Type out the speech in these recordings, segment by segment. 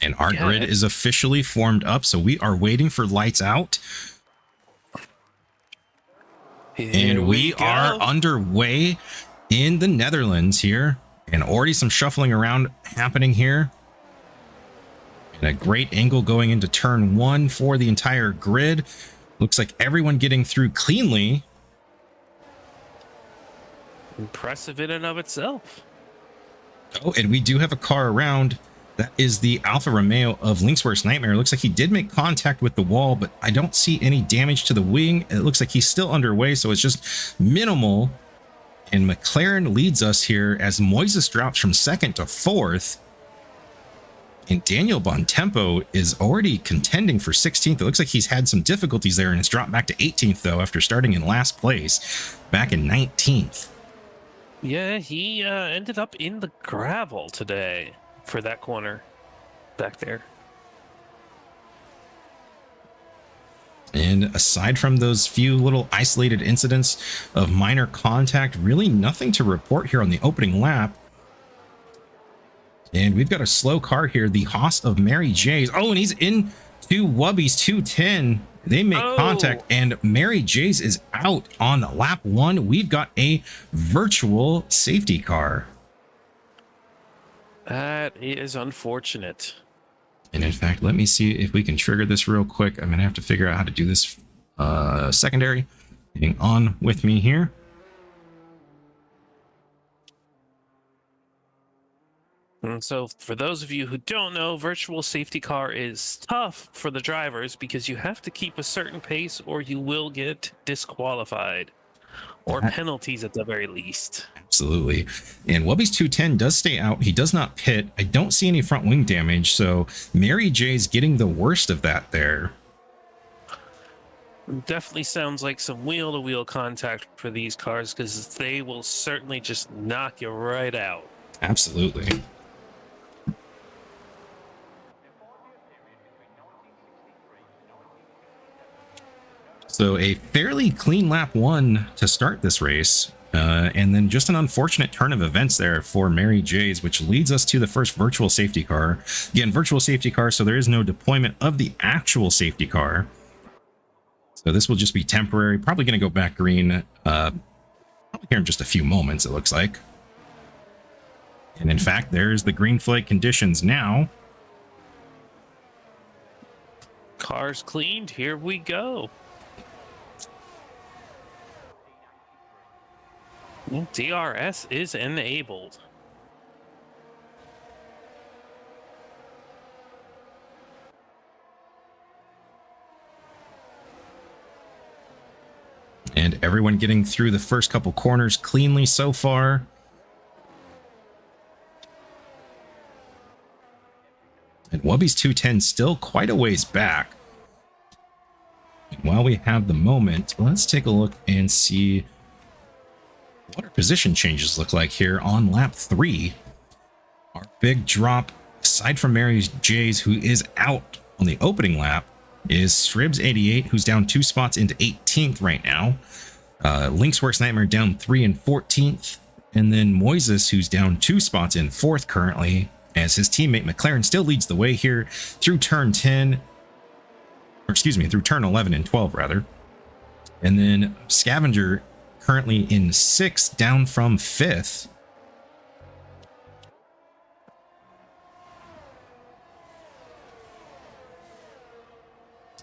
And our grid is officially formed up, so we are waiting for lights out. And we are underway in the Netherlands here. And already some shuffling around happening here. And a great angle going into turn 1 for the entire grid. Looks like everyone getting through cleanly. Impressive in and of itself. Oh, and we do have a car around. That is the Alfa Romeo of Link's Worst Nightmare. Looks like he did make contact with the wall, but I don't see any damage to the wing. It looks like he's still underway, so it's just minimal. And McLaren leads us here as Moises drops from 2nd to 4th. And Daniel Bontempo is already contending for 16th. It looks like he's had some difficulties there and has dropped back to 18th, though, after starting in last place back in 19th. Yeah, he ended up in the gravel today for that corner back there. And aside from those few little isolated incidents of minor contact, really nothing to report here on the opening lap. And we've got a slow car here, the Haas of Mary J's. Oh, and he's into Wubby's 210. They make contact, and Mary J's is out on lap 1. We've got a virtual safety car. That is unfortunate. And in fact, let me see if we can trigger this real quick. I'm going to have to figure out how to do this secondary. Hang on with me here. And so for those of you who don't know, virtual safety car is tough for the drivers because you have to keep a certain pace or you will get disqualified or penalties at the very least. Absolutely. And Wubby's 210 does stay out. He does not pit. I don't see any front wing damage, so Mary J's getting the worst of that there. Definitely sounds like some wheel-to-wheel contact for these cars because they will certainly just knock you right out. Absolutely. So a fairly clean lap 1 to start this race. And then just an unfortunate turn of events there for Mary J's, which leads us to the first virtual safety car. Again, virtual safety car, so there is no deployment of the actual safety car. So this will just be temporary. Probably going to go back green probably here in just a few moments, it looks like. And in fact, there's the green flag conditions now. Cars cleaned. Here we go. DRS is enabled. And everyone getting through the first couple corners cleanly so far. And Wubby's 210 still quite a ways back. And while we have the moment, let's take a look and see what our position changes look like here on lap 3. Our big drop, aside from Mary J's, who is out on the opening lap, is Sribs 88, who's down 2 spots into 18th right now. Link's Worst Nightmare down 3 and 14th. And then Moises, who's down 2 spots in 4th currently, as his teammate McLaren still leads the way here through turn 10. Or excuse me, through turn 11 and 12, rather. And then Scavenger currently in 6th, down from 5th.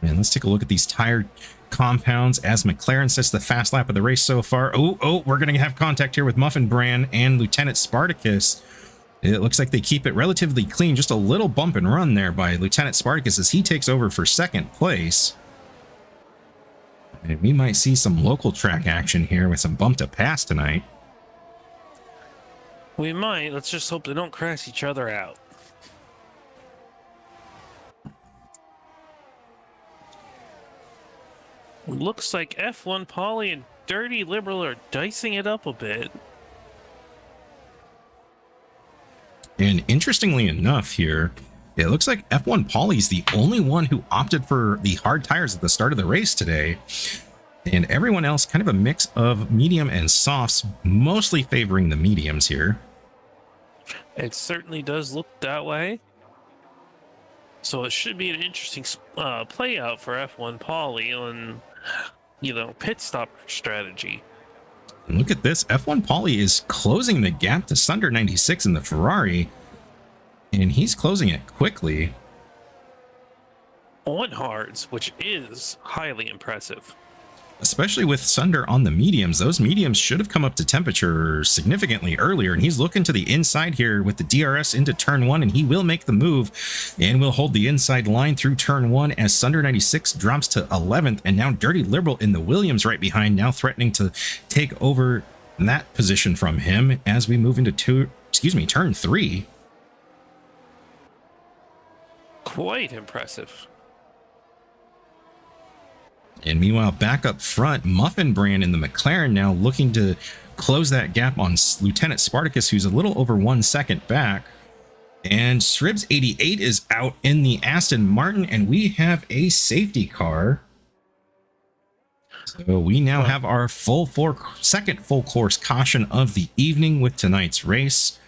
And let's take a look at these tire compounds as McLaren sets the fast lap of the race so far. Oh, we're going to have contact here with Muffin Brand and Lieutenant Spartacus. It looks like they keep it relatively clean. Just a little bump and run there by Lieutenant Spartacus as he takes over for 2nd place. And we might see some local track action here with some bump to pass tonight. We might. Let's just hope they don't crash each other out. Looks like F1 Poly and Dirty Liberal are dicing it up a bit. And interestingly enough here, it looks like F1 Poly's the only one who opted for the hard tires at the start of the race today. And everyone else kind of a mix of medium and softs, mostly favoring the mediums here. It certainly does look that way. So it should be an interesting play out for F1 Poly on, pit stop strategy. And look at this. F1 Pauly is closing the gap to Sunder 96 in the Ferrari, and he's closing it quickly. On hards, which is highly impressive. Especially with Sunder on the mediums. Those mediums should have come up to temperature significantly earlier, and he's looking to the inside here with the DRS into turn 1, and he will make the move and will hold the inside line through turn 1 as Sunder 96 drops to 11th, and now Dirty Liberal in the Williams right behind, now threatening to take over that position from him as we move into turn 3. Quite impressive. And meanwhile, back up front, Muffin Brand in the McLaren now looking to close that gap on Lieutenant Spartacus, who's a little over 1 second back. And Shribs 88 is out in the Aston Martin, and we have a safety car. So we now have our second full course caution of the evening with tonight's race.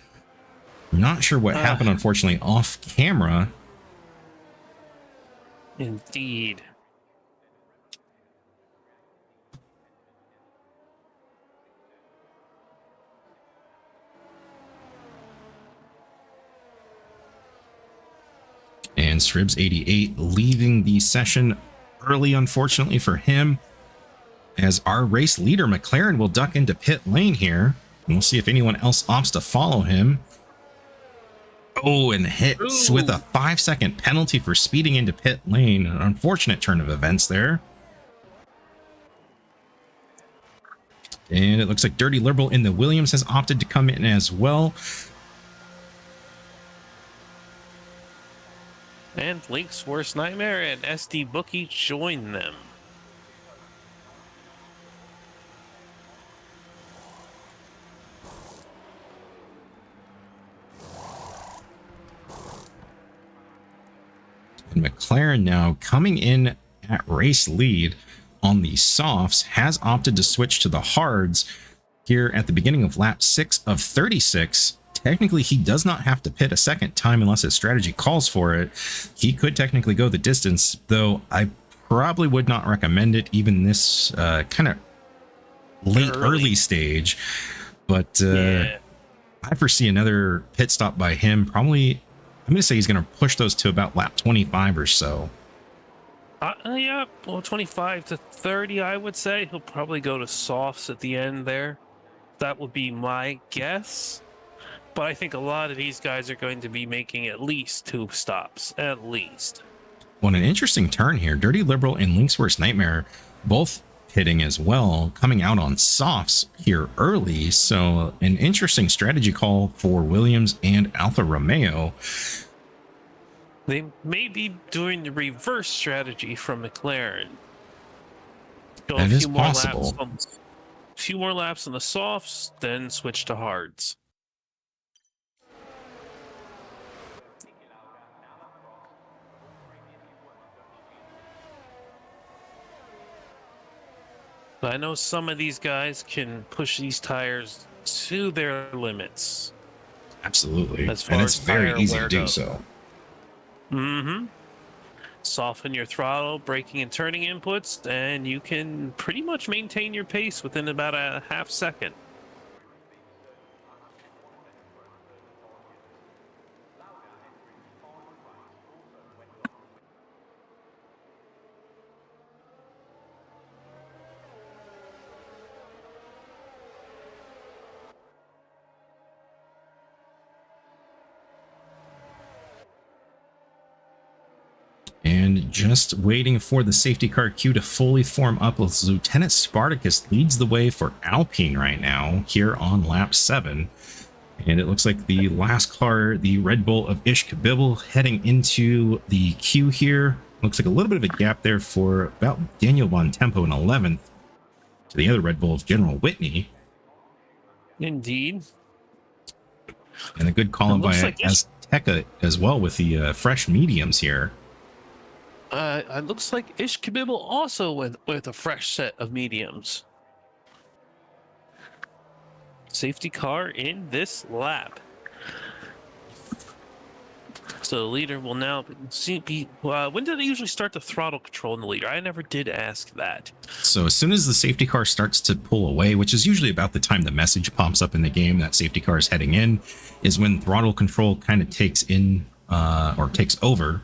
Not sure what happened, unfortunately, off camera. Indeed. And Shribs 88 leaving the session early, unfortunately for him, as our race leader McLaren will duck into pit lane here. And we'll see if anyone else opts to follow him. Oh, and hits with a 5-second penalty for speeding into pit lane. An unfortunate turn of events there. And it looks like Dirty Liberal in the Williams has opted to come in as well. And Link's Worst Nightmare and SD Bookie join them. And McLaren now coming in at race lead on the softs, has opted to switch to the hards here at the beginning of lap 6 of 36. Technically, he does not have to pit a second time unless his strategy calls for it. He could technically go the distance, though I probably would not recommend it, even this kind of early stage. But I foresee another pit stop by him. Probably, I'm going to say he's going to push those to about lap 25 or so. Yeah, well, 25 to 30, I would say. He'll probably go to softs at the end there. That would be my guess. But I think a lot of these guys are going to be making at least 2 stops, at least. Well, an interesting turn here. Dirty Liberal and Link's Worst Nightmare both hitting as well, coming out on softs here early. So an interesting strategy call for Williams and Alfa Romeo. They may be doing the reverse strategy from McLaren. Go That is possible. A few more laps on the softs, then switch to hards. But I know some of these guys can push these tires to their limits. Absolutely. And it's very easy to do so. Mm-hmm. Soften your throttle, braking and turning inputs, and you can pretty much maintain your pace within about a half second. And just waiting for the safety car queue to fully form up, as Lieutenant Spartacus leads the way for Alpine right now here on lap 7. And it looks like the last car, the Red Bull of Ishkabibble, heading into the queue here. Looks like a little bit of a gap there for about Daniel Bontempo in 11th to the other Red Bull of General Whitney. Indeed. And a good call by Azteca as well with the fresh mediums here. It looks like Ishkabibble also went with a fresh set of mediums. Safety car in this lap. So the leader will now be. When do they usually start the throttle control in the leader? I never did ask that. So as soon as the safety car starts to pull away, which is usually about the time the message pops up in the game that safety car is heading in, is when throttle control kind of takes in or takes over.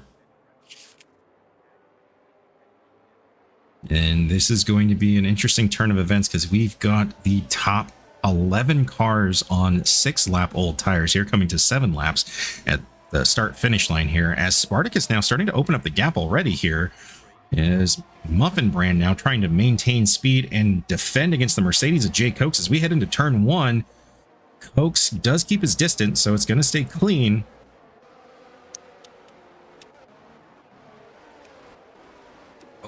And this is going to be an interesting turn of events because we've got the top 11 cars on 6-lap old tires here coming to 7 laps at the start finish line here, as Spartacus now starting to open up the gap already here. Is Muffin Brand now trying to maintain speed and defend against the Mercedes of Jay Cokes as we head into turn 1. Cokes does keep his distance, so it's going to stay clean.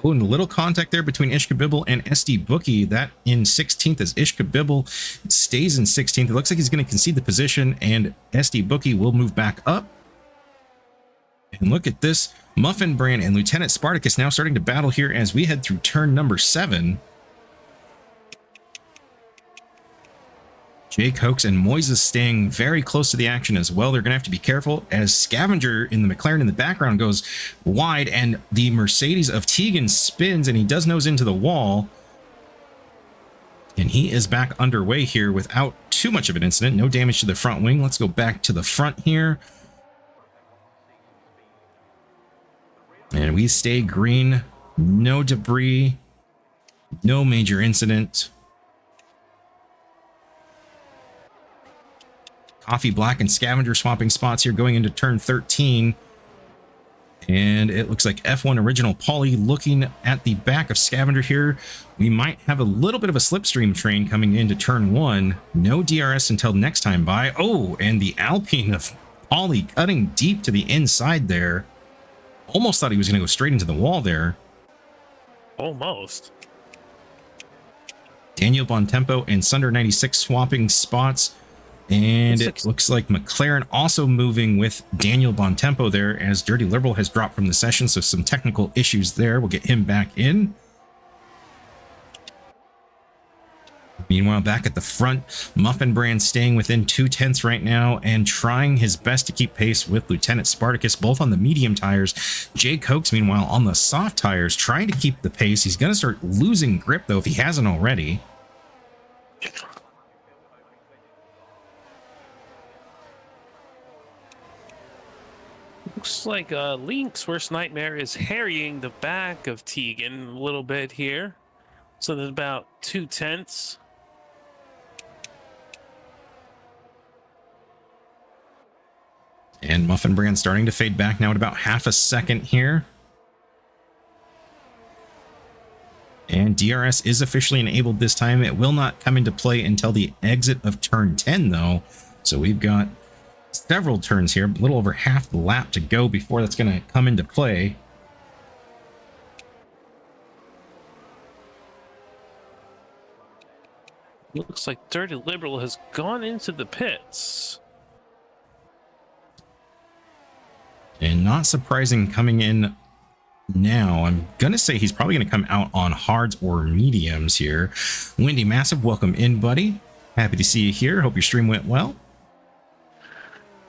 Oh, and a little contact there between Ishkabibble and SD Bookie. That in 16th as Ishkabibble stays in 16th. It looks like he's going to concede the position, and SD Bookie will move back up. And look at this. Muffin Brand and Lieutenant Spartacus now starting to battle here as we head through turn number 7. Jay Cokes and Moises staying very close to the action as well. They're going to have to be careful as Scavenger in the McLaren in the background goes wide, and the Mercedes of Tegan spins, and he does nose into the wall. And he is back underway here without too much of an incident. No damage to the front wing. Let's go back to the front here. And we stay green. No debris. No major incident. Coffee Black and Scavenger swapping spots here going into turn 13. And it looks like F1 Original Paulie looking at the back of Scavenger here. We might have a little bit of a slipstream train coming into turn 1. No DRS until next time by. Oh, and the Alpine of Paulie cutting deep to the inside there. Almost thought he was going to go straight into the wall there. Almost. Daniel Bontempo and Sunder 96 swapping spots. And it looks like McLaren also moving with Daniel Bontempo there as Dirty Liberal has dropped from the session. So some technical issues there. We'll get him back in. Meanwhile, back at the front, Muffin Brand staying within 2/10 right now and trying his best to keep pace with Lieutenant Spartacus, both on the medium tires. Jay Cokes, meanwhile, on the soft tires, trying to keep the pace. He's going to start losing grip, though, if he hasn't already. Looks like Link's worst nightmare is harrying the back of Tegan a little bit here. So there's about 2/10. And Muffin Brand starting to fade back now at about half a second here. And DRS is officially enabled this time. It will not come into play until the exit of turn 10, though. So we've got several turns here, a little over half the lap to go before that's going to come into play. Looks like Dirty Liberal has gone into the pits. And not surprising coming in now. I'm going to say he's probably going to come out on hards or mediums here. Windy Massive, welcome in, buddy. Happy to see you here. Hope your stream went well.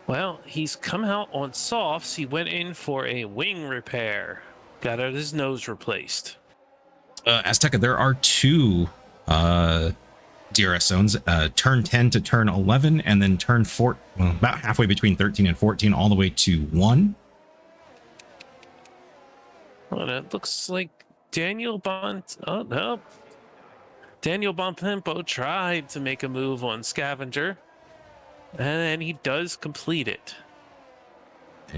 Well, he's come out on softs. He went in for a wing repair. Got his nose replaced. Azteca, there are two DRS zones, turn 10 to turn 11, and then turn 4, well, about halfway between 13 and 14, all the way to 1. Well, it looks like Daniel Bontempo tried to make a move on Scavenger, and then he does complete it.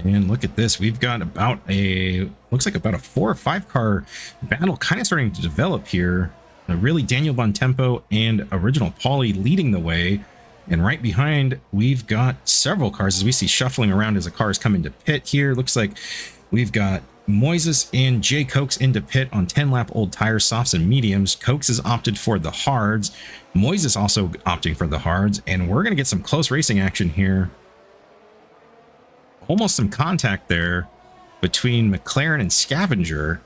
And look at this. We've got looks like about a 4 or 5 car battle kind of starting to develop here. Really, Daniel Bontempo and Original Paulie leading the way. And right behind, we've got several cars as we see shuffling around as the cars come into pit here. Looks like we've got Moises and Jay Cokes into pit on 10-lap old tires, softs and mediums. Cokes has opted for the hards. Moises also opting for the hards. And we're going to get some close racing action here. Almost some contact there between McLaren and Scavenger.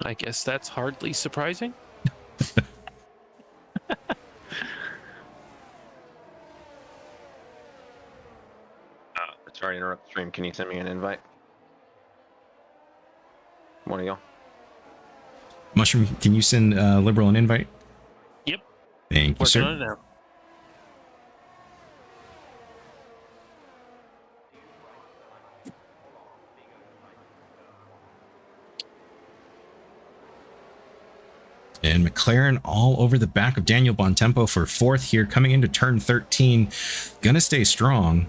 I guess that's hardly surprising. Sorry to interrupt the stream. Can you send me an invite? One of y'all. Mushroom, can you send Liberal an invite? Yep. Thank you, Working sir. on it now. And McLaren all over the back of Daniel Bontempo for fourth here, coming into turn 13. Gonna stay strong.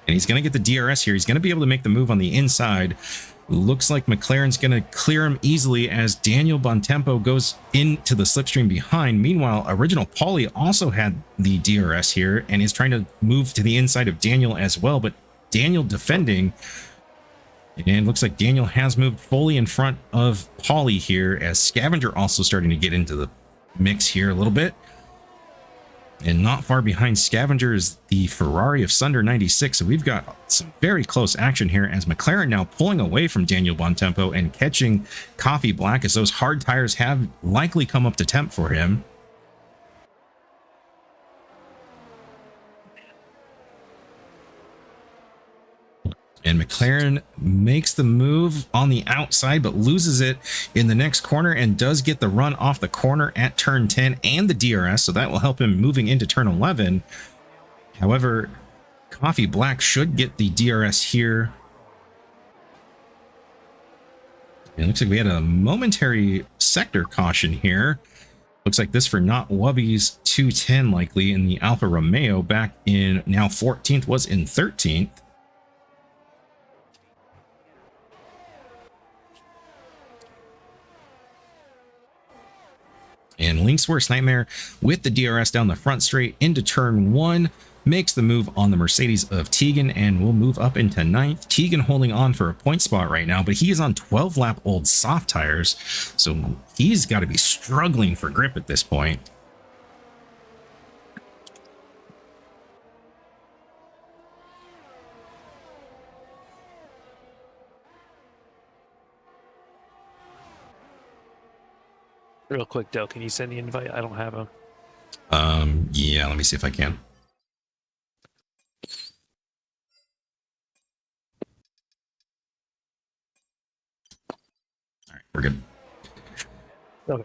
And he's going to get the DRS here. He's going to be able to make the move on the inside. Looks like McLaren's going to clear him easily as Daniel Bontempo goes into the slipstream behind. Meanwhile, Original Paulie also had the DRS here and is trying to move to the inside of Daniel as well. But Daniel defending. And looks like Daniel has moved fully in front of Paulie here as Scavenger also starting to get into the mix here a little bit. And not far behind Scavenger is the Ferrari of Sunder 96. So we've got some very close action here as McLaren now pulling away from Daniel Bontempo and catching Coffee Black as those hard tires have likely come up to temp for him. And McLaren makes the move on the outside, but loses it in the next corner and does get the run off the corner at turn 10 and the DRS. So that will help him moving into turn 11. However, Coffee Black should get the DRS here. It looks like we had a momentary sector caution here. Looks like this for Not Wubby's 210 likely in the Alfa Romeo back in now 14th was in 13th. And Link's Worst Nightmare with the DRS down the front straight into turn 1 makes the move on the Mercedes of Tegan and will move up into 9th. Tegan holding on for a point spot right now, but he is on 12-lap old soft tires, so he's got to be struggling for grip at this point. Real quick, Del, can you send the invite? I don't have him. Yeah, let me see if I can. All right, we're good. Okay.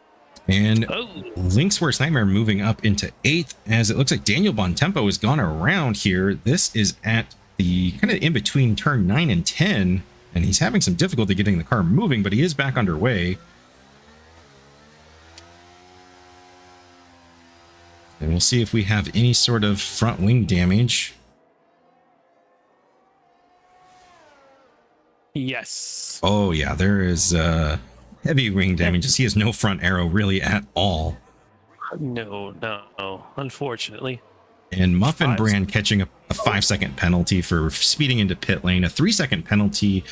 And Oh, Link's Worst Nightmare moving up into 8th as it looks like Daniel Bontempo has gone around here. This is at the kind of in between turn 9 and 10, and he's having some difficulty getting the car moving, but he is back underway. And we'll see if we have any sort of front wing damage. yes. Oh yeah, there is heavy wing damage as he has no front arrow really at all. No, unfortunately. And Muffin 5 Brand catching a 5-second penalty for speeding into pit lane, a 3-second penalty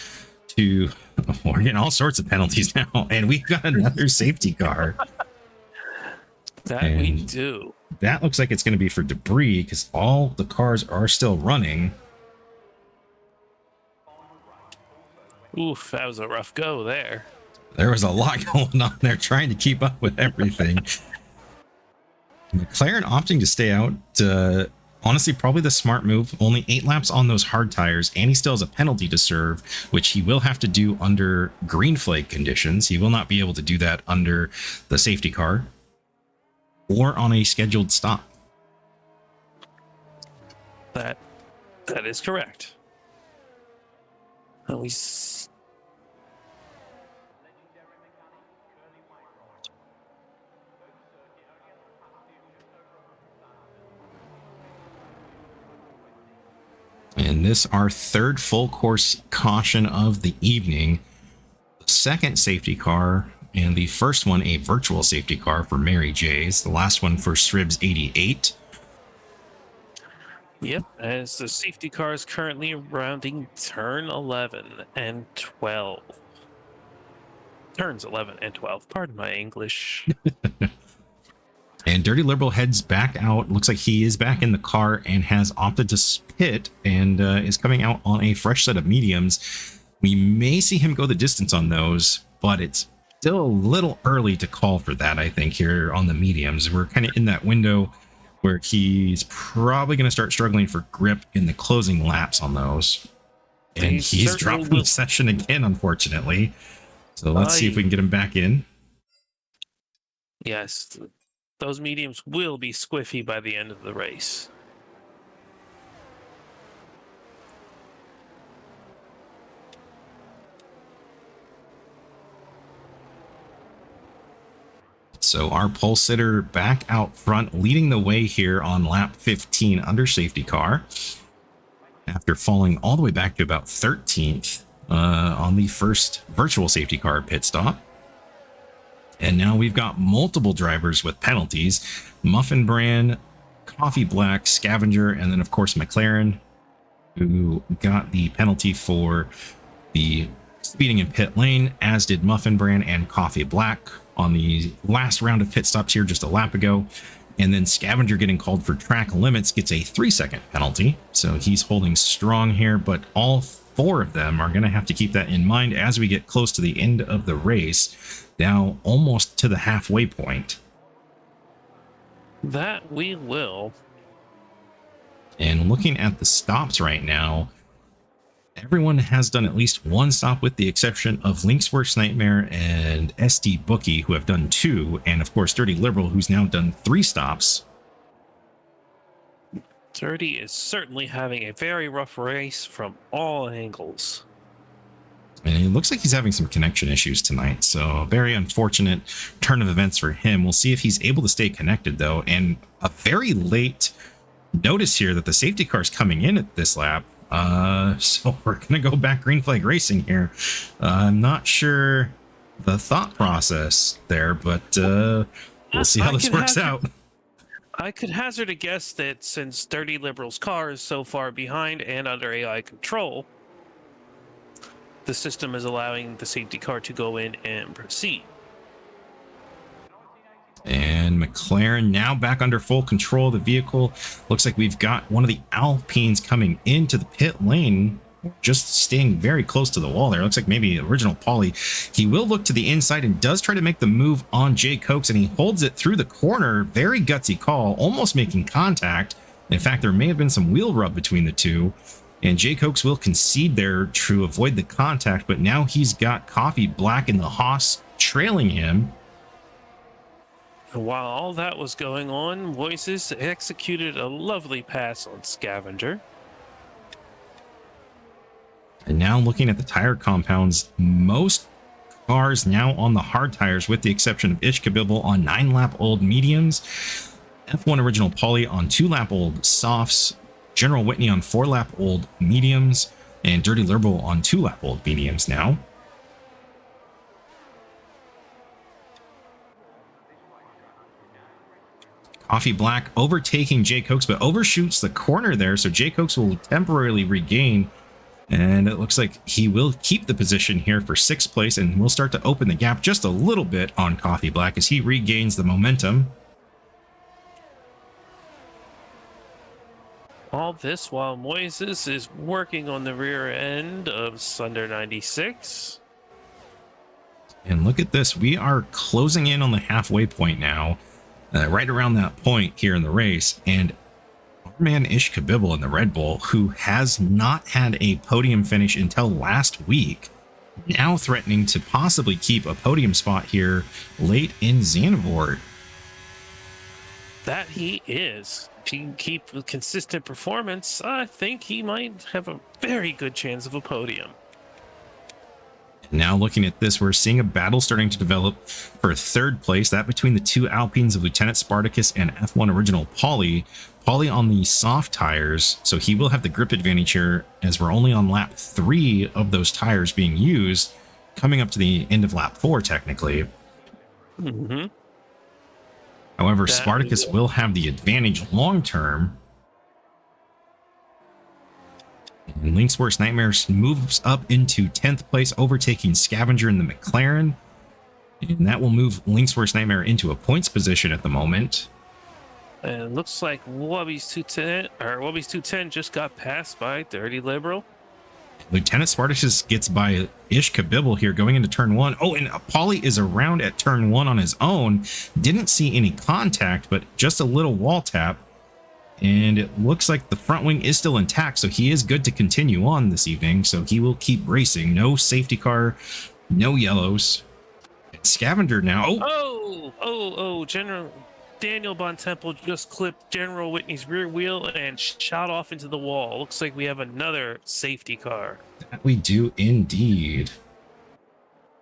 to, oh, we're getting all sorts of penalties now, and we've got another safety car. That And we do. that looks like it's going to be for debris because all the cars are still running. Oof, that was a rough go there. There was a lot going on there trying to keep up with everything. McLaren opting to stay out. Honestly, probably the smart move. Only 8 laps on those hard tires, and he still has a penalty to serve, which he will have to do under green flag conditions. He will not be able to do that under the safety car or on a scheduled stop. That is correct. And And this our third full course caution of the evening. The second safety car, and the first one a virtual safety car for Mary J's. The last one for Sribs 88. Yep, as the safety car is currently rounding turn 11 and 12. Turns 11 and 12. Pardon my English. And Dirty Liberal heads back out. Looks like he is back in the car and has opted to pit and is coming out on a fresh set of mediums. We may see him go the distance on those, but it's still a little early to call for that, I think, here on the mediums. We're kind of in that window where he's probably going to start struggling for grip in the closing laps on those. And He he's certainly dropped from will. the session again, unfortunately. So let's see if we can get him back in. Yes, those mediums will be squiffy by the end of the race. So our pole sitter back out front, leading the way here on lap 15 under safety car, after falling all the way back to about 13th on the first virtual safety car pit stop. And now we've got multiple drivers with penalties: Muffin Brand, Coffee Black, Scavenger, and then of course McLaren, who got the penalty for the speeding in pit lane, as did Muffin Brand and Coffee Black on the last round of pit stops here just a lap ago. And then Scavenger, getting called for track limits, gets a 3-second penalty. So he's holding strong here, but all four of them are going to have to keep that in mind as we get close to the end of the race, now almost to the halfway point. That we will. And looking at the stops right now, everyone has done at least one stop, with the exception of Link's Worst Nightmare and SD Bookie, who have done 2, and of course Dirty Liberal, who's now done 3 stops. Dirty is certainly having a very rough race from all angles. And it looks like he's having some connection issues tonight, so a very unfortunate turn of events for him. We'll see if he's able to stay connected, though. And a very late notice here that the safety car's coming in at this lap. So we're going to go back green flag racing here. I'm not sure the thought process there, but we'll see how this works out. I could hazard a guess that since Dirty Liberal's car is so far behind and under AI control, the system is allowing the safety car to go in and proceed. And McLaren now back under full control of the vehicle. Looks like we've got one of the Alpines coming into the pit lane, just staying very close to the wall there. Looks like maybe original Paulie. He will look to the inside and does try to make the move on Jay Cokes, and he holds it through the corner. Very gutsy call, almost making contact. In fact, there may have been some wheel rub between the two, and Jay Cokes will concede there to avoid the contact, but now he's got Coffee Black in the Haas trailing him. And while all that was going on, Voices executed a lovely pass on Scavenger. And now looking at the tire compounds, most cars now on the hard tires, with the exception of Ishkabibble on 9-lap-old mediums, F1 Original Paulie on 2-lap-old softs, General Whitney on 4-lap-old mediums, and Dirty Liberal on 2-lap-old mediums now. Coffee Black overtaking Jay Cokes, but overshoots the corner there, so Jay Cokes will temporarily regain, and it looks like he will keep the position here for 6th place, and we'll start to open the gap just a little bit on Coffee Black as he regains the momentum. All this while Moises is working on the rear end of Sunder 96. And look at this, we are closing in on the halfway point now, right around that point here in the race, and our man Ishkabibble in the Red Bull, who has not had a podium finish until last week, now threatening to possibly keep a podium spot here late in Zandvoort. That he is. If he can keep a consistent performance, I think he might have a very good chance of a podium. Now looking at this, we're seeing a battle starting to develop for 3rd place, that between the 2 Alpines of Lieutenant Spartacus and F1 Original Paulie. Paulie on the soft tires, so he will have the grip advantage here, as we're only on lap 3 of those tires being used, coming up to the end of lap 4 technically. Mm-hmm. However, Spartacus will have the advantage long term. And Link's Worst Nightmares moves up into 10th place, overtaking Scavenger in the McLaren. And that will move Link's Worst Nightmare into a points position at the moment. And it looks like Wubby's 210 just got passed by Dirty Liberal. Lieutenant Spartacus gets by Ishkabibble here going into turn 1. Oh, and Paulie is around at turn 1 on his own. Didn't see any contact, but just a little wall tap. And it looks like the front wing is still intact, so he is good to continue on this evening. So he will keep racing. No safety car, no yellows. Scavenger now. General Daniel Bontempo just clipped General Whitney's rear wheel and shot off into the wall. Looks like we have another safety car. That we do indeed.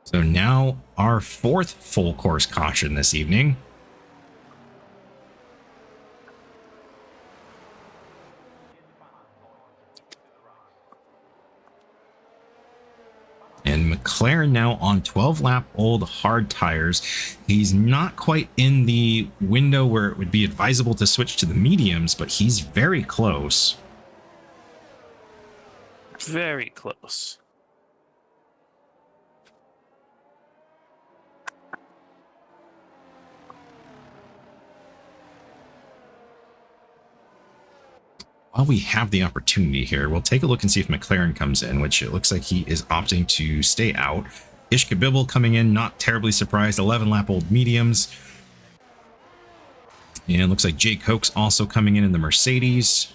So now our fourth full course caution this evening. And McLaren now on 12-lap-old hard tires. He's not quite in the window where it would be advisable to switch to the mediums, but he's very close. Very close. While we have the opportunity here, we'll take a look and see if McLaren comes in, which it looks like he is opting to stay out. Ishka Bibble coming in, not terribly surprised, 11-lap-old mediums. And it looks like Jake Hoke's also coming in the Mercedes.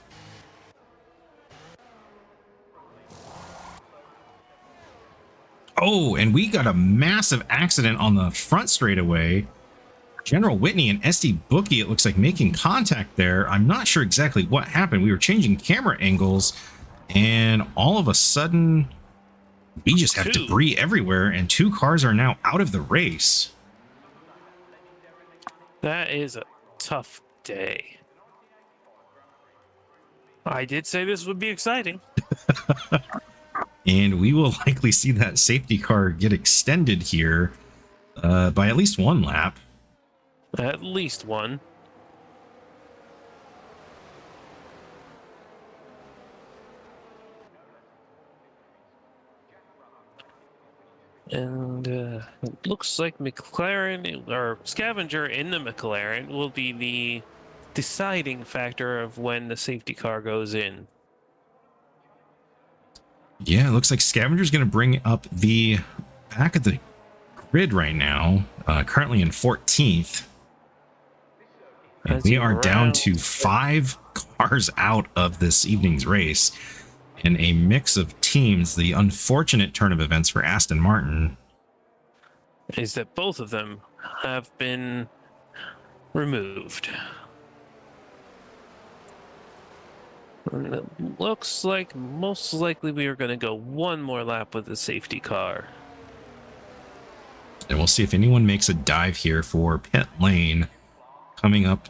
Oh, and we got a massive accident on the front straightaway. General Whitney and SD Bookie, it looks like, making contact there. I'm not sure exactly what happened. We were changing camera angles, and all of a sudden, we just have debris everywhere, and two cars are now out of the race. That is a tough day. I did say this would be exciting. And we will likely see that safety car get extended here by at least one lap. At least one. And it looks like McLaren, or Scavenger in the McLaren, will be the deciding factor of when the safety car goes in. Yeah, it looks like Scavenger's going to bring up the back of the grid right now, currently in 14th. And we are down to 5 cars out of this evening's race. And a mix of teams, the unfortunate turn of events for Aston Martin is that both of them have been removed. And it looks like most likely we are going to go one more lap with the safety car. And we'll see if anyone makes a dive here for pit lane coming up.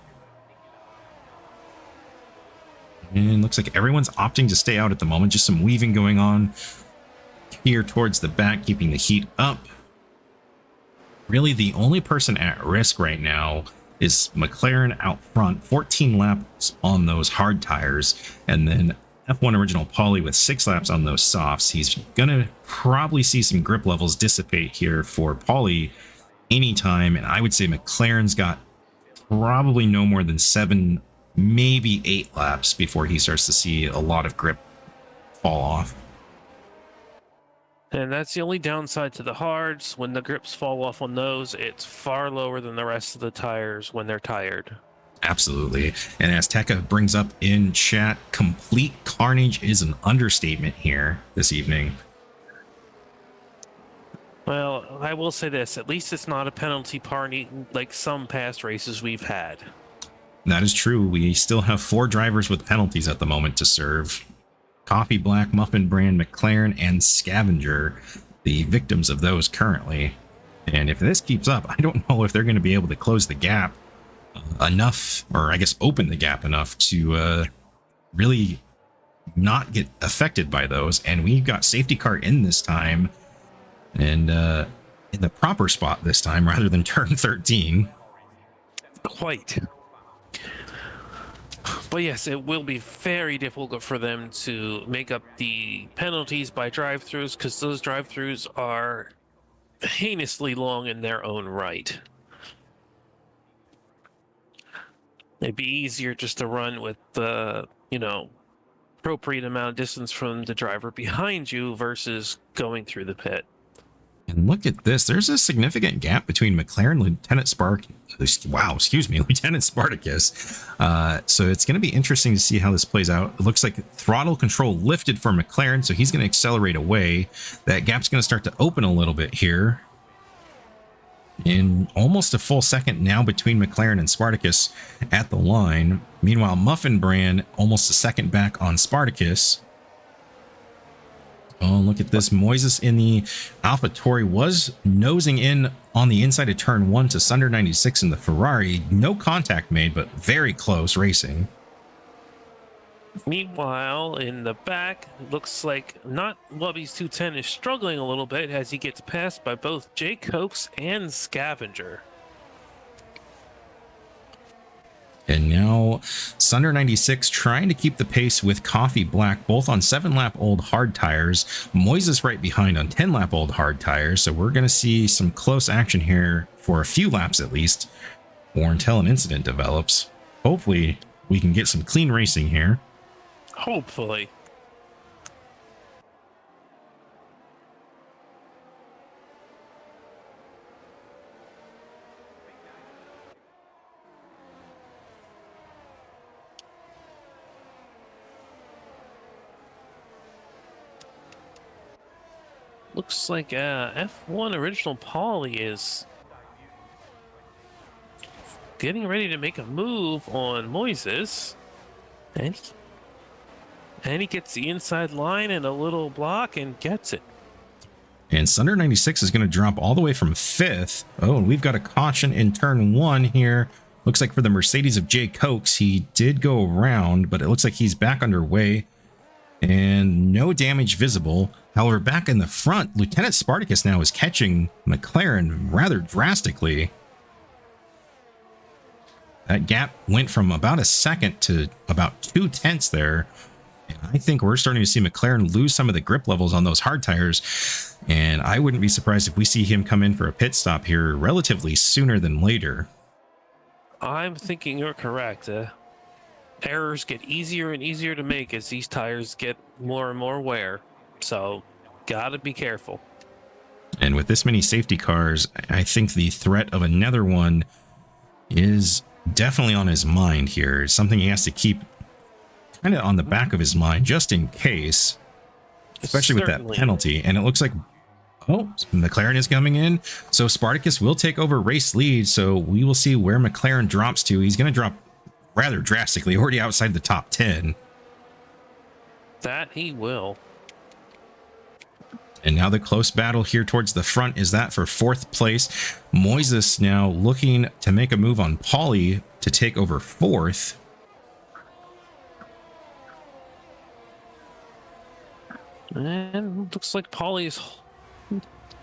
And looks like everyone's opting to stay out at the moment. Just some weaving going on here towards the back, keeping the heat up. Really, the only person at risk right now is McLaren out front. 14 laps on those hard tires. And then F1 Original Paulie with 6 laps on those softs. He's going to probably see some grip levels dissipate here for Paulie anytime. And I would say McLaren's got probably no more than 7, maybe 8 laps before he starts to see a lot of grip fall off. And that's the only downside to the hards. When the grips fall off on those, it's far lower than the rest of the tires when they're tired. Absolutely. And as Tekka brings up in chat, complete carnage is an understatement here this evening. Well, I will say this, at least it's not a penalty party like some past races we've had. That is true. We still have 4 drivers with penalties at the moment to serve. Coffee Black, Muffin Brand, McLaren, and Scavenger, the victims of those currently. And if this keeps up, I don't know if they're going to be able to close the gap enough, or I guess open the gap enough to really not get affected by those. And we've got safety car in this time, and in the proper spot this time rather than turn 13. Quite. But yes, it will be very difficult for them to make up the penalties by drive-thrus, because those drive-thrus are heinously long in their own right. It'd be easier just to run with the, appropriate amount of distance from the driver behind you versus going through the pit. And look at this. There's a significant gap between McLaren and Lieutenant Lieutenant Spartacus. So it's going to be interesting to see how this plays out. It looks like throttle control lifted for McLaren, so he's going to accelerate away. That gap's going to start to open a little bit here. In almost a full second now between McLaren and Spartacus at the line. Meanwhile, Muffin Brand almost a second back on Spartacus. Oh, look at this. Moises in the AlphaTauri was nosing in on the inside of turn 1 to Sunder 96 in the Ferrari. No contact made, but very close racing. Meanwhile, in the back, looks like not Wubby's 210 is struggling a little bit as he gets passed by both Jay Cokes and Scavenger. And now Sunder 96 trying to keep the pace with Coffee Black, both on 7-lap old hard tires. Moises right behind on 10-lap old hard tires. So we're going to see some close action here for a few laps at least, or until an incident develops. Hopefully we can get some clean racing here. Hopefully. Looks like F1 Original Paulie is getting ready to make a move on Moises. And he gets the inside line and a little block and gets it. And Sunder 96 is going to drop all the way from 5th. Oh, and we've got a caution in turn 1 here. Looks like for the Mercedes of Jay Cokes, he did go around, but it looks like he's back underway. And no damage visible. However, back in the front, Lieutenant Spartacus now is catching McLaren rather drastically. That gap went from about a second to about 2/10 there. And I think we're starting to see McLaren lose some of the grip levels on those hard tires. And I wouldn't be surprised if we see him come in for a pit stop here relatively sooner than later. I'm thinking you're correct. Errors get easier and easier to make as these tires get more and more wear. So, gotta be careful. And with this many safety cars, I think the threat of another one is definitely on his mind here. It's something he has to keep kind of on the back of his mind just in case, especially with that penalty. And it looks like, oh, McLaren is coming in. So Spartacus will take over race lead. So we will see where McLaren drops to. He's going to drop rather drastically, already outside the top 10. That he will. And now the close battle here towards the front is that for 4th place. Moises now looking to make a move on Paulie to take over 4th. And looks like Paulie is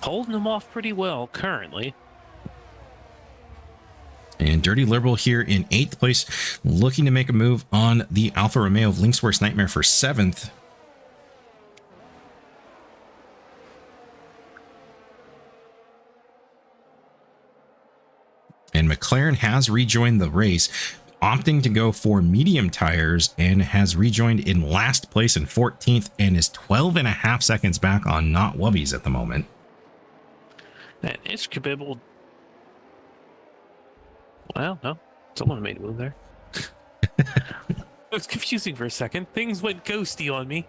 holding him off pretty well currently. And Dirty Liberal here in 8th place, looking to make a move on the Alfa Romeo of Link's Worst Nightmare for 7th. And McLaren has rejoined the race, opting to go for medium tires, and has rejoined in last place in 14th and is 12.5 seconds back on Not Wubbies at the moment. And Ishkabibble. Well, no. Someone made a move there. It was confusing for a second. Things went ghosty on me.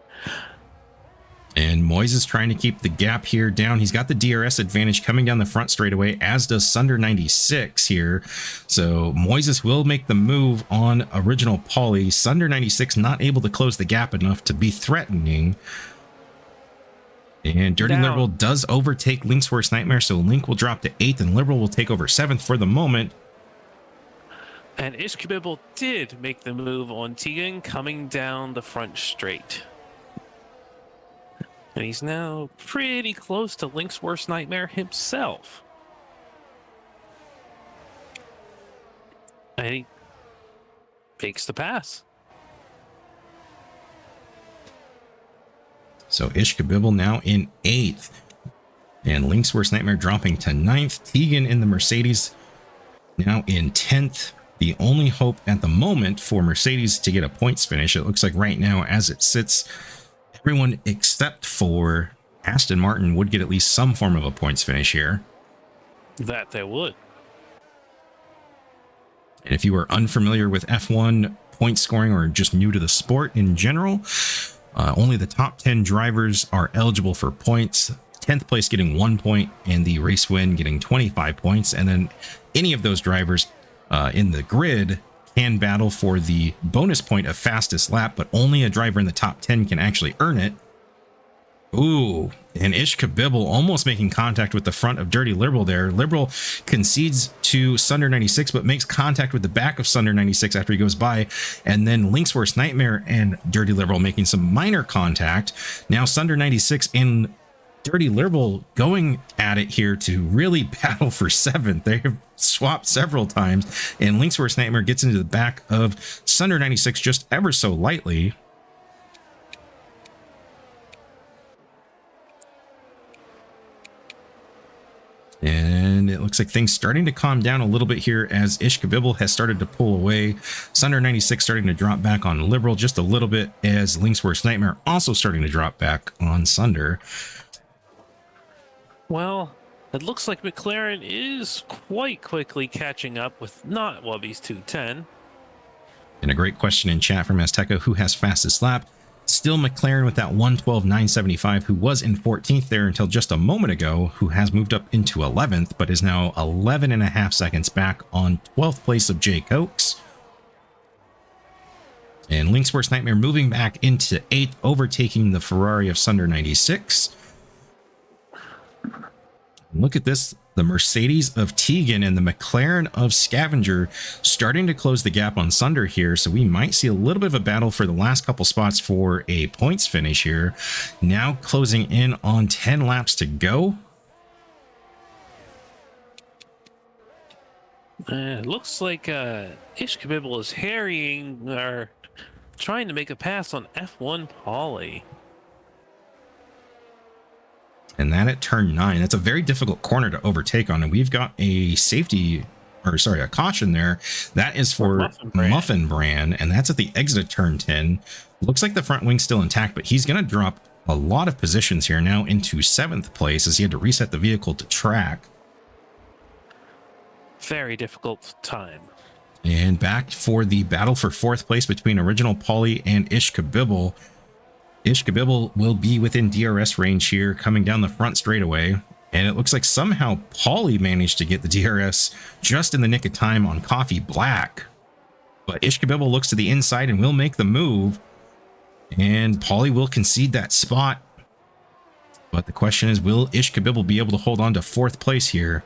And Moises is trying to keep the gap here down. He's got the DRS advantage coming down the front straightaway, as does Sunder 96 here. So Moises will make the move on Original Paulie. Sunder 96 not able to close the gap enough to be threatening. And Dirty Liberal does overtake Link's Worst Nightmare, so Link will drop to 8th and Liberal will take over 7th for the moment. And Ishkabibble did make the move on Tegan coming down the front straight. And he's now pretty close to Link's Worst Nightmare himself. And he makes the pass. So Ishkabibble now in 8th. And Link's Worst Nightmare dropping to 9th. Tegan in the Mercedes now in 10th. The only hope at the moment for Mercedes to get a points finish, it looks like right now as it sits, everyone except for Aston Martin would get at least some form of a points finish here. That they would. And if you are unfamiliar with F1 point scoring or just new to the sport in general, only the top 10 drivers are eligible for points. 10th place getting 1 point and the race win getting 25 points. And then any of those drivers in the grid can battle for the bonus point of fastest lap, but only a driver in the top 10 can actually earn it. Ooh, and Ishkabibble almost making contact with the front of Dirty Liberal there. Liberal concedes to Sunder 96, but makes contact with the back of Sunder 96 after he goes by. And then Link's Worst Nightmare and Dirty Liberal making some minor contact. Now Sunder 96 and Dirty Liberal going at it here to really battle for 7th. They have swapped several times, and Link's Worst Nightmare gets into the back of Sunder 96 just ever so lightly. And it looks like things starting to calm down a little bit here as Ishkabibble has started to pull away. Sunder 96 starting to drop back on Liberal just a little bit as Link's Worst Nightmare also starting to drop back on Sunder. Well, it looks like McLaren is quite quickly catching up with not Wubby's 210. And a great question in chat from Azteca, who has fastest lap? Still McLaren with that 112.975, who was in 14th there until just a moment ago, who has moved up into 11th, but is now 11.5 seconds back on 12th place of Jay Cokes. And Link's Worst Nightmare moving back into 8th, overtaking the Ferrari of Sunder 96. Look at this, the Mercedes of Tegan and the McLaren of Scavenger starting to close the gap on Sunder here. So we might see a little bit of a battle for the last couple spots for a points finish here. Now closing in on 10 laps to go. It looks like Ishkabibble is harrying or trying to make a pass on F1 Pauly. And that at turn 9, that's a very difficult corner to overtake on. And we've got a a caution there. That is for Muffin Brand, and that's at the exit of turn 10. Looks like the front wing's still intact, but he's going to drop a lot of positions here now into 7th place as he had to reset the vehicle to track. Very difficult time. And back for the battle for 4th place between Original Pauly and Ishkabibble. Ishkabibble will be within DRS range here, coming down the front straightaway. And it looks like somehow Pauly managed to get the DRS just in the nick of time on Coffee Black. But Ishkabibble looks to the inside and will make the move. And Pauly will concede that spot. But the question is, will Ishkabibble be able to hold on to 4th place here?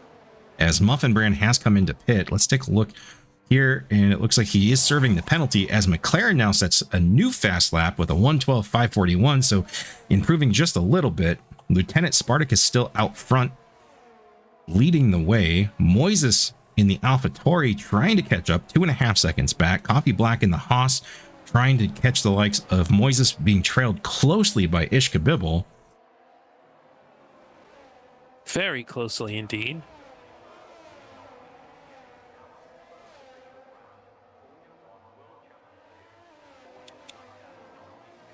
As Muffin Brand has come into pit. Let's take a look here, and it looks like he is serving the penalty as McLaren now sets a new fast lap with a 112.541, so improving just a little bit. Lieutenant Spartacus still out front, leading the way. Moises in the AlphaTauri trying to catch up, 2.5 seconds back. Coffee Black in the Haas trying to catch the likes of Moises, being trailed closely by Ishkabibble. Very closely indeed.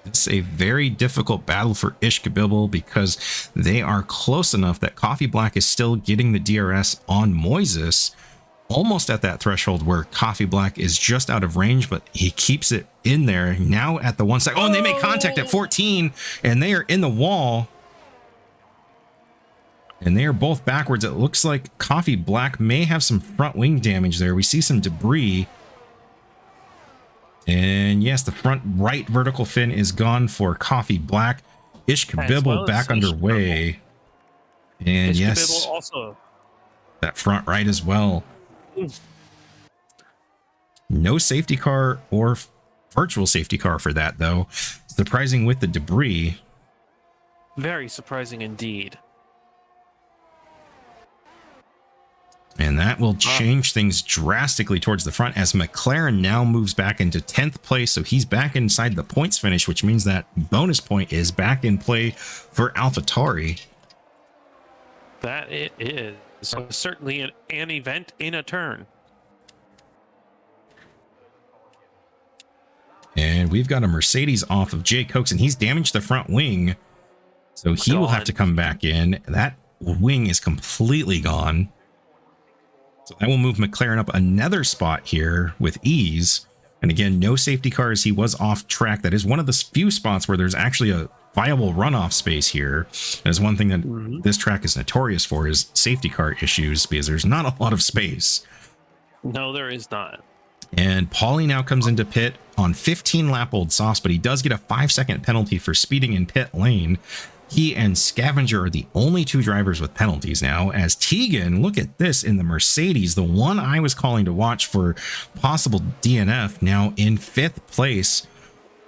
It's a very difficult battle for Ishkabibble because they are close enough that Coffee Black is still getting the DRS on Moises, almost at that threshold where Coffee Black is just out of range, but he keeps it in there. Now at the 1 second. Oh, and they make contact at 14, and they are in the wall. And they are both backwards. It looks like Coffee Black may have some front wing damage there. We see some debris. And yes, the front right vertical fin is gone for Coffee Black. Ishkabibble back underway. And yes, also that front right as well. No safety car or virtual safety car for that, though. Surprising with the debris. Very surprising indeed. And that will change things drastically towards the front as McLaren now moves back into 10th place. So he's back inside the points finish, which means that bonus point is back in play for AlphaTauri. That it is. So certainly an event in a turn. And we've got a Mercedes off of Jay Cokes, and he's damaged the front wing. So he will have Gone. to come back in. That wing is completely gone. So that will move McLaren up another spot here with ease. And again, no safety cars. He was off track. That is one of the few spots where there's actually a viable runoff space here. That is one thing that this track is notorious for, is safety car issues, because there's not a lot of space. No, there is not. And Paulie now comes into pit on 15 lap old sauce, but he does get a 5-second penalty for speeding in pit lane. He and Scavenger are the only two drivers with penalties now, as Tegan, look at this in the Mercedes, the one I was calling to watch for possible DNF, now in 5th place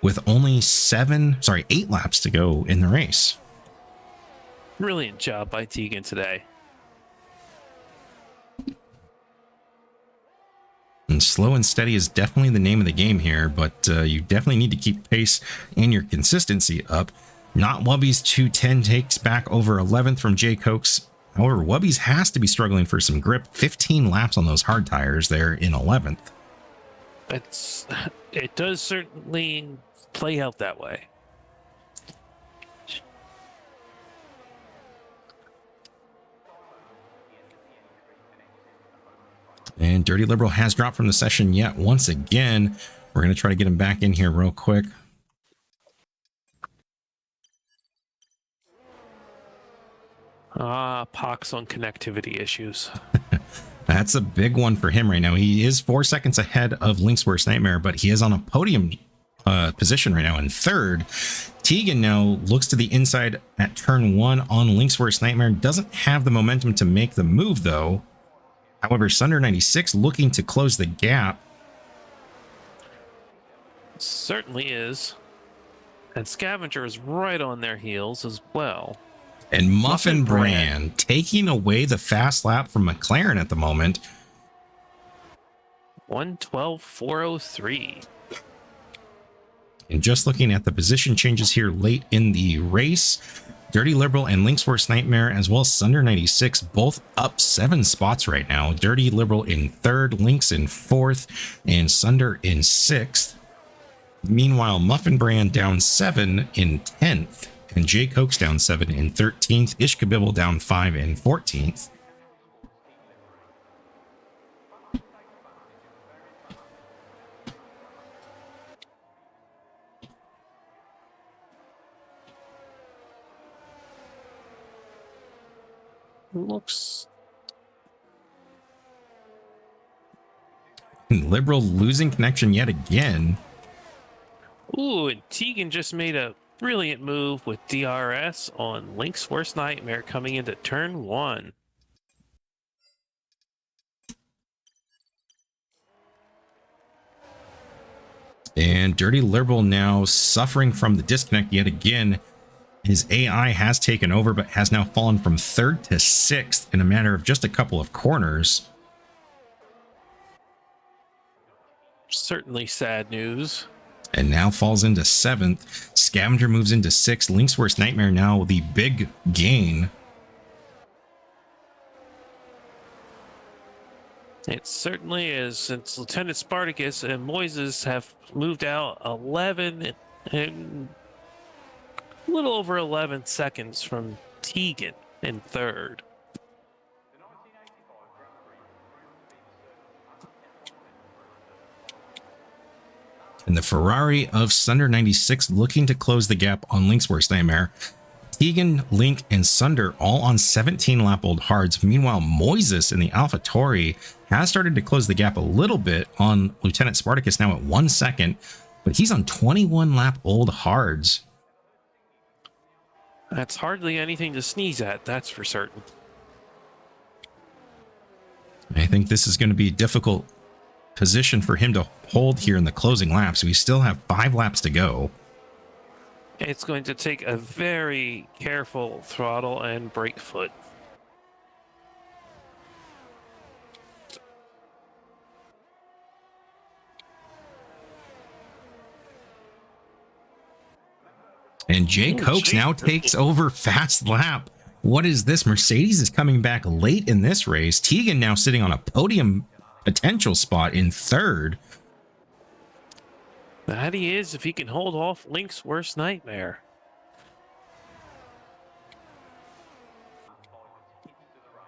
with only 8 laps to go in the race. Brilliant job by Tegan today. And slow and steady is definitely the name of the game here, but you definitely need to keep pace and your consistency up. Not Wubby's 210 takes back over 11th from Jay Cokes. However, Wubby's has to be struggling for some grip. 15 laps on those hard tires there in 11th. It does certainly play out that way. And Dirty Liberal has dropped from the session yet once again. We're going to try to get him back in here real quick. Pox on connectivity issues. That's a big one for him right now. He is 4 seconds ahead of Link's Worst Nightmare, but he is on a podium position right now in 3rd. Tegan now looks to the inside at turn 1 on Link's Worst Nightmare. Doesn't have the momentum to make the move, though. However, Sunder 96 looking to close the gap. Certainly is. And Scavenger is right on their heels as well. And Muffin Brand taking away the fast lap from McLaren at the moment. 112.403. And just looking at the position changes here late in the race, Dirty Liberal and Link's Worst Nightmare, as well as Sunder 96, both up 7 spots right now. Dirty Liberal in 3rd, Link's in 4th, and Sunder in 6th. Meanwhile, Muffin Brand down 7 in 10th, and Jay Cokes down 7 in 13th, Ishkabibble down 5 in 14th. Looks Liberal losing connection yet again. Ooh, and Tegan just made a brilliant move with DRS on Link's Worst Nightmare coming into turn 1. And Dirty Liberal now suffering from the disconnect yet again. His AI has taken over, but has now fallen from 3rd to 6th in a matter of just a couple of corners. Certainly sad news. And now falls into 7th. Scavenger moves into 6th. Link's Worst Nightmare now the big gain. It certainly is, since Lieutenant Spartacus and Moises have moved out 11 and a little over 11 seconds from Tegan in 3rd. And the Ferrari of Sunder 96 looking to close the gap on Link's Worst Nightmare. Tegan, Link, and Sunder all on 17-lap-old hards. Meanwhile, Moises in the AlphaTauri has started to close the gap a little bit on Lieutenant Spartacus, now at 1 second, but he's on 21-lap-old hards. That's hardly anything to sneeze at, that's for certain. I think this is going to be a difficult position for him to hold here in the closing laps. We still have 5 laps to go. It's going to take a very careful throttle and brake foot. And Jay Cokes now takes over fast lap. What is this? Mercedes is coming back late in this race. Tegan now sitting on a podium potential spot in 3rd. That he is, if he can hold off Link's Worst Nightmare.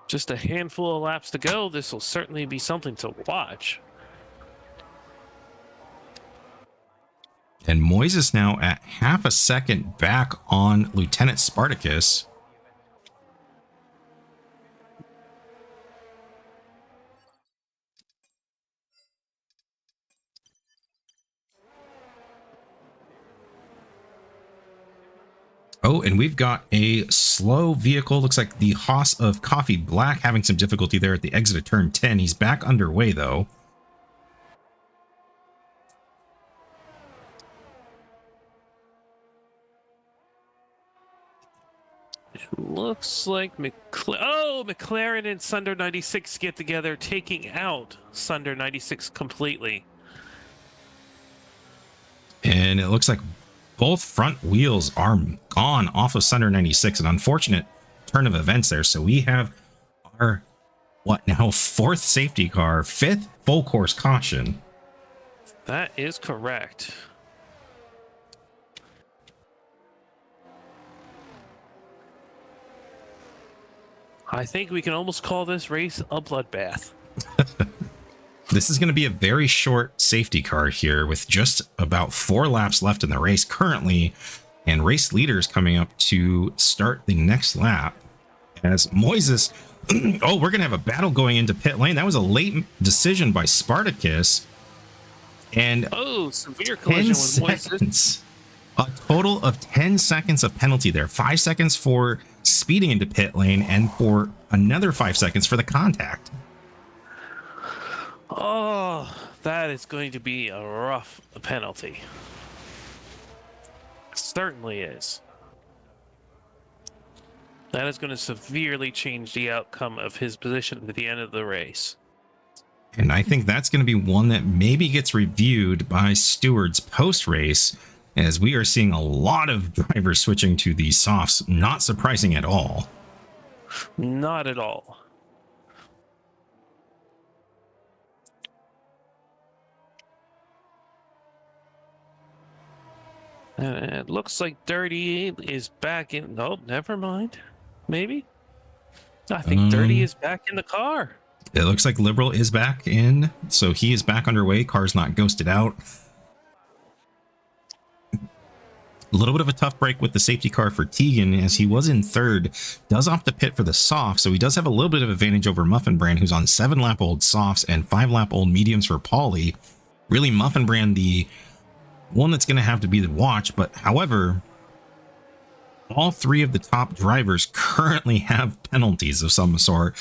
Just a handful of laps to go. This will certainly be something to watch. And Moises now at half a second back on Lieutenant Spartacus. Oh, and we've got a slow vehicle. Looks like the Haas of Coffee Black having some difficulty there at the exit of turn 10. He's back underway, though. Looks like McLaren and Sunder 96 get together, taking out Sunder 96 completely. And it looks like both front wheels are gone off of Sunder 96. An unfortunate turn of events there. So we have our, what now, fourth safety car, fifth full course caution. That is correct. I think we can almost call this race a bloodbath. This is going to be a very short safety car here with just about 4 laps left in the race currently, and race leaders coming up to start the next lap as Moises. Oh, we're going to have a battle going into pit lane. That was a late decision by Spartacus. And severe 10 collision with Moises. seconds. A total of 10 seconds of penalty there. 5 seconds for speeding into pit lane and for another 5 seconds for the contact. Oh, that is going to be a rough penalty. Certainly is. That is going to severely change the outcome of his position at the end of the race. And I think that's going to be one that maybe gets reviewed by stewards post-race, as we are seeing a lot of drivers switching to the softs. Not surprising at all. Not at all. And it looks like Dirty is back in. Oh, never mind. Maybe. I think Dirty is back in the car. It looks like Liberal is back in, so he is back underway. Car's not ghosted out. A little bit of a tough break with the safety car for Tegan, as he was in third, does opt to pit for the soft, so he does have a little bit of advantage over Muffin Brand, who's on 7-lap-old softs and 5-lap-old mediums for Pauly. Really, Muffin Brand, the one that's going to have to be the watch, but however, all 3 of the top drivers currently have penalties of some sort.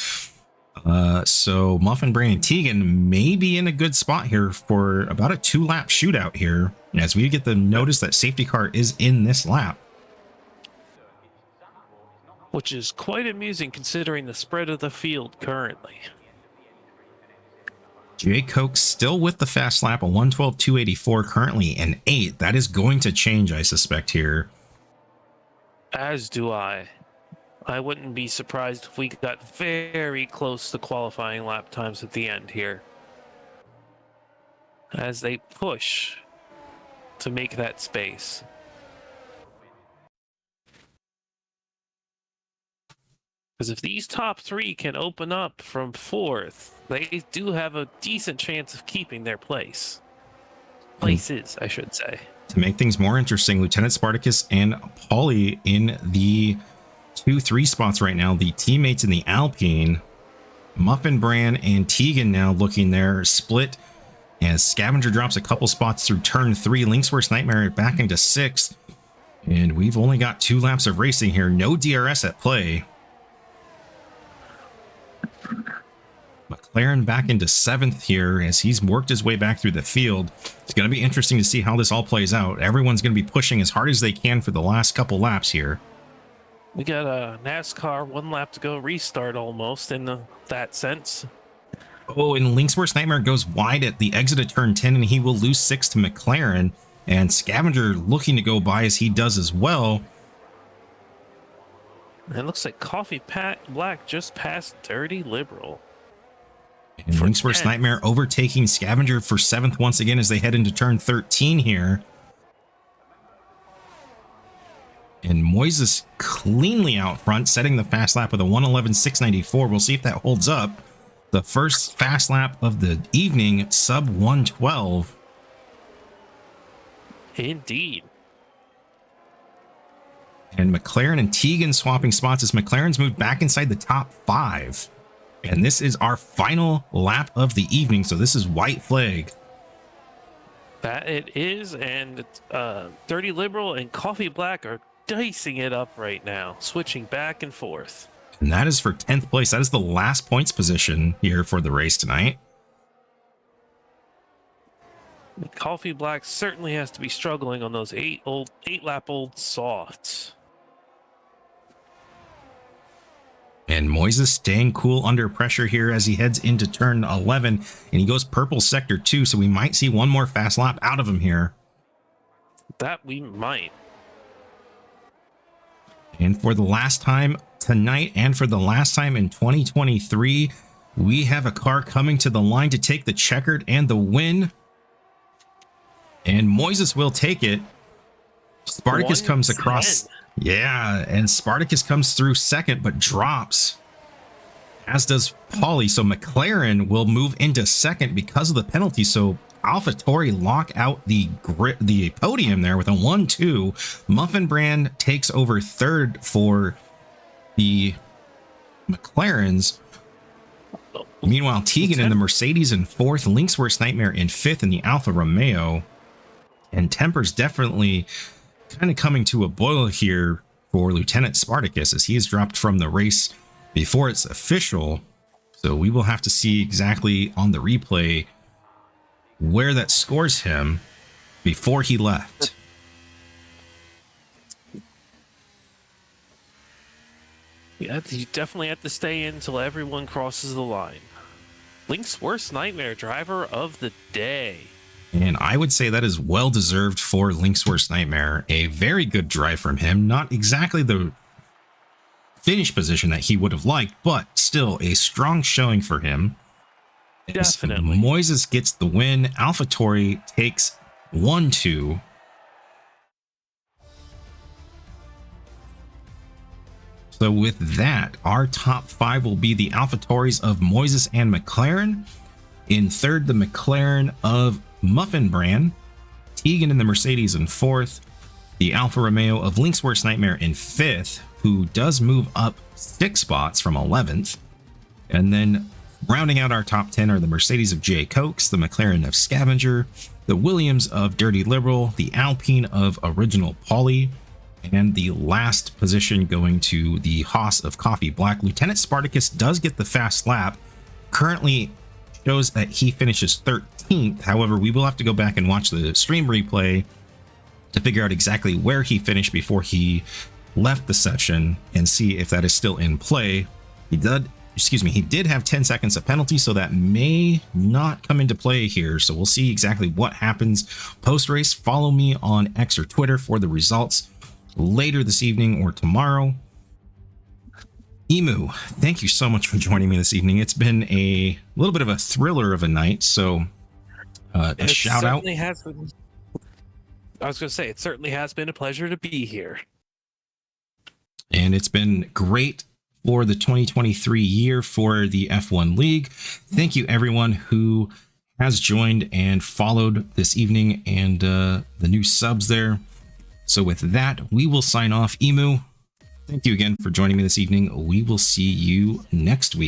So Muffin Brand and Tegan may be in a good spot here for about a 2-lap shootout here, as we get the notice that safety car is in this lap. Which is quite amusing considering the spread of the field currently. Jay Coke still with the fast lap, a 112.284, currently an 8. That is going to change, I suspect, here. As do I. I wouldn't be surprised if we got very close to qualifying lap times at the end here, as they push to make that space. Because if these top 3 can open up from 4th, they do have a decent chance of keeping their place. Places, I should say. To make things more interesting, Lieutenant Spartacus and Pauly in the 2-3 spots right now. The teammates in the Alpine, Muffin Brand and Tegan now looking there split, as Scavenger drops a couple spots through turn 3. Link's Worst Nightmare back into 6th, and we've only got 2 laps of racing here. No DRS at play. McLaren back into 7th here as he's worked his way back through the field. It's going to be interesting to see how this all plays out. Everyone's going to be pushing as hard as they can for the last couple laps here. We got a NASCAR 1 lap to go restart almost in that sense. Oh, and Link's Worst Nightmare goes wide at the exit of turn 10, and he will lose 6 to McLaren. And Scavenger looking to go by as he does as well. It looks like Coffee Black just passed Dirty Liberal. And Link's Worst Nightmare overtaking Scavenger for 7th once again as they head into turn 13 here. And Moises cleanly out front, setting the fast lap with a 1:11.694. We'll see if that holds up. The first fast lap of the evening, sub 112. Indeed. And McLaren and Tegan swapping spots as McLaren's moved back inside the top 5. And this is our final lap of the evening, so this is white flag. That it is, and Dirty Liberal and Coffee Black are dicing it up right now, switching back and forth. And that is for 10th place. That is the last points position here for the race tonight. Coffee Black certainly has to be struggling on those 8-lap-old softs. And Moises staying cool under pressure here as he heads into turn 11. And he goes purple sector 2, so we might see one more fast lap out of him here. That we might. And for the last time tonight and for the last time in 2023, we have a car coming to the line to take the checkered and the win. And Moises will take it. Spartacus comes across. Yeah, and Spartacus comes through second, but drops. As does Pauly. So McLaren will move into second because of the penalty. So AlphaTauri lock out the podium there with a 1-2. Muffin Brand takes over third for the McLarens. Meanwhile, Tegan in the Mercedes in fourth, Linksworst Nightmare in fifth in the Alfa Romeo. And Temper's definitely kind of coming to a boil here for Lieutenant Spartacus as he is dropped from the race before it's official. So we will have to see exactly on the replay where that scores him before he left. Yeah, you definitely have to stay in until everyone crosses the line. Link's worst nightmare driver of the day. And I would say that is well deserved for Link's Worst Nightmare. A very good drive from him. Not exactly the finish position that he would have liked, but still a strong showing for him. Definitely. Moises gets the win. AlphaTauri takes 1-2. So with that, our top 5 will be the AlphaTauris of Moises and McLaren. In third, the McLaren of Muffin Brand. Tegan in the Mercedes in fourth. The Alfa Romeo of Link's Worst Nightmare in fifth, who does move up 6 spots from 11th. And then rounding out our top 10 are the Mercedes of Jay Cokes, the McLaren of Scavenger, the Williams of Dirty Liberal, the Alpine of Original Pauly, and the last position going to the Haas of Coffee Black. Lieutenant Spartacus does get the fast lap. Currently shows that he finishes 13th. However, we will have to go back and watch the stream replay to figure out exactly where he finished before he left the session and see if that is still in play. He did have 10 seconds of penalty, so that may not come into play here. So we'll see exactly what happens post-race. Follow me on X or Twitter for the results later this evening or tomorrow. Emu, thank you so much for joining me this evening. It's been a little bit of a thriller of a night, so a shout out. I was going to say, it certainly has been a pleasure to be here. And it's been great for the 2023 year for the F1 League. Thank you everyone who has joined and followed this evening and the new subs there. So with that, we will sign off. Emu, thank you again for joining me this evening. We will see you next week.